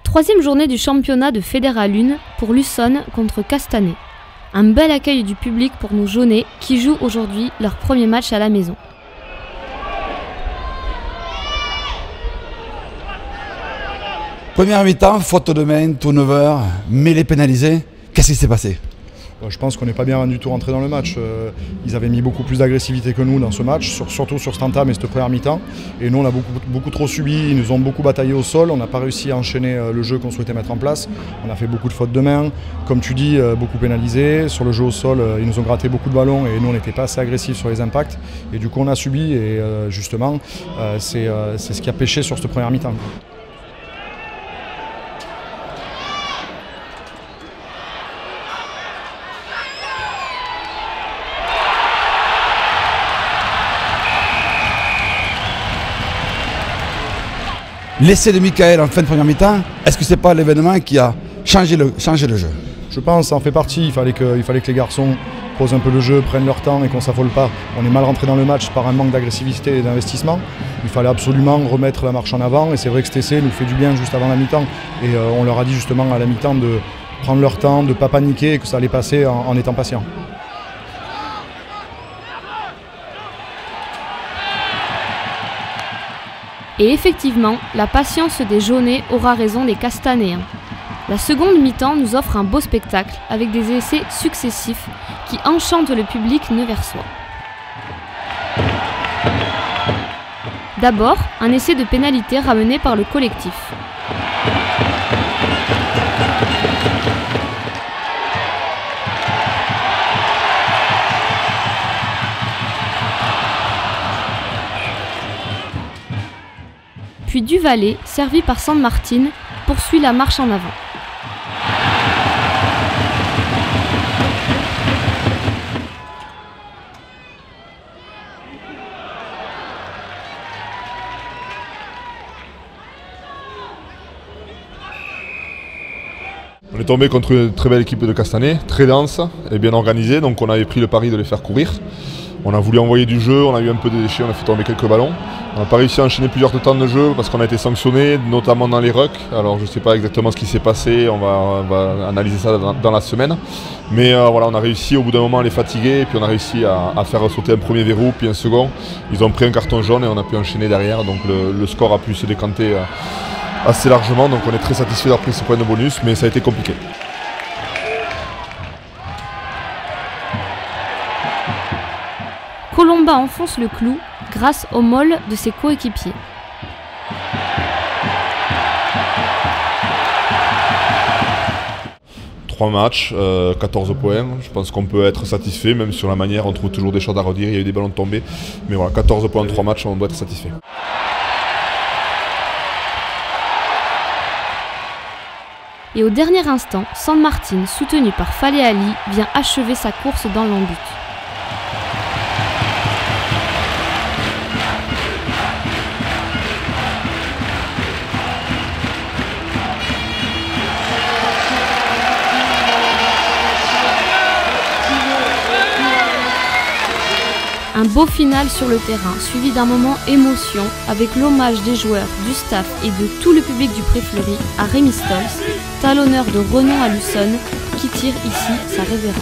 Troisième journée du championnat de Fédéral 1 pour Luçon contre Castanet. Un bel accueil du public pour nos Jaunais qui jouent aujourd'hui leur premier match à la maison. Première mi-temps, faute de main, turnover, mêlée pénalisée. Qu'est-ce qui s'est passé ? Je pense qu'on n'est pas bien du tout rentré dans le match. Ils avaient mis beaucoup plus d'agressivité que nous dans ce match, surtout sur cet entame et cette première mi-temps. Et nous, on a beaucoup trop subi, ils nous ont beaucoup bataillé au sol. On n'a pas réussi à enchaîner le jeu qu'on souhaitait mettre en place. On a fait beaucoup de fautes de main, comme tu dis, beaucoup pénalisé. Sur le jeu au sol, ils nous ont gratté beaucoup de ballons et nous, on n'était pas assez agressifs sur les impacts. Et du coup, on a subi et justement, c'est ce qui a pêché sur cette première mi-temps. L'essai de Michael en fin de première mi-temps, est-ce que ce n'est pas l'événement qui a changé le jeu ? Je pense, ça en fait partie. Il fallait que les garçons posent un peu le jeu, prennent leur temps et qu'on ne s'affole pas. On est mal rentré dans le match par un manque d'agressivité et d'investissement. Il fallait absolument remettre la marche en avant et c'est vrai que cet essai nous fait du bien juste avant la mi-temps. Et on leur a dit justement à la mi-temps de prendre leur temps, de ne pas paniquer et que ça allait passer en étant patient. Et effectivement, la patience des Jaunais aura raison des Castanéens. La seconde mi-temps nous offre un beau spectacle avec des essais successifs qui enchantent le public nevers-sois. D'abord, un essai de pénalité ramené par le collectif. Puis Duvalet, servi par San Martin, poursuit la marche en avant. On est tombé contre une très belle équipe de Castanet, très dense et bien organisée, donc on avait pris le pari de les faire courir. On a voulu envoyer du jeu, on a eu un peu de déchets, on a fait tomber quelques ballons. On n'a pas réussi à enchaîner plusieurs temps de jeu parce qu'on a été sanctionné, notamment dans les rucks. Alors je ne sais pas exactement ce qui s'est passé, on va analyser ça dans la semaine. Mais voilà, on a réussi au bout d'un moment à les fatiguer et puis on a réussi à faire sauter un premier verrou, puis un second. Ils ont pris un carton jaune et on a pu enchaîner derrière, donc le score a pu se décanter assez largement. Donc on est très satisfait d'avoir pris ce point de bonus, mais ça a été compliqué. Colomba enfonce le clou grâce au moll de ses coéquipiers. Trois matchs, 14 points. Je pense qu'on peut être satisfait, même sur la manière, on trouve toujours des choses à redire. Il y a eu des ballons tombés. Mais voilà, 14 points en 3 matchs, on doit être satisfait. Et au dernier instant, San Martin, soutenu par Falé Ali, vient achever sa course dans l'en-but. Un beau final sur le terrain, suivi d'un moment émotion avec l'hommage des joueurs, du staff et de tout le public du Pré-Fleury à Rémi Stolz, talonneur de renom à Luçon, qui tire ici sa révérence.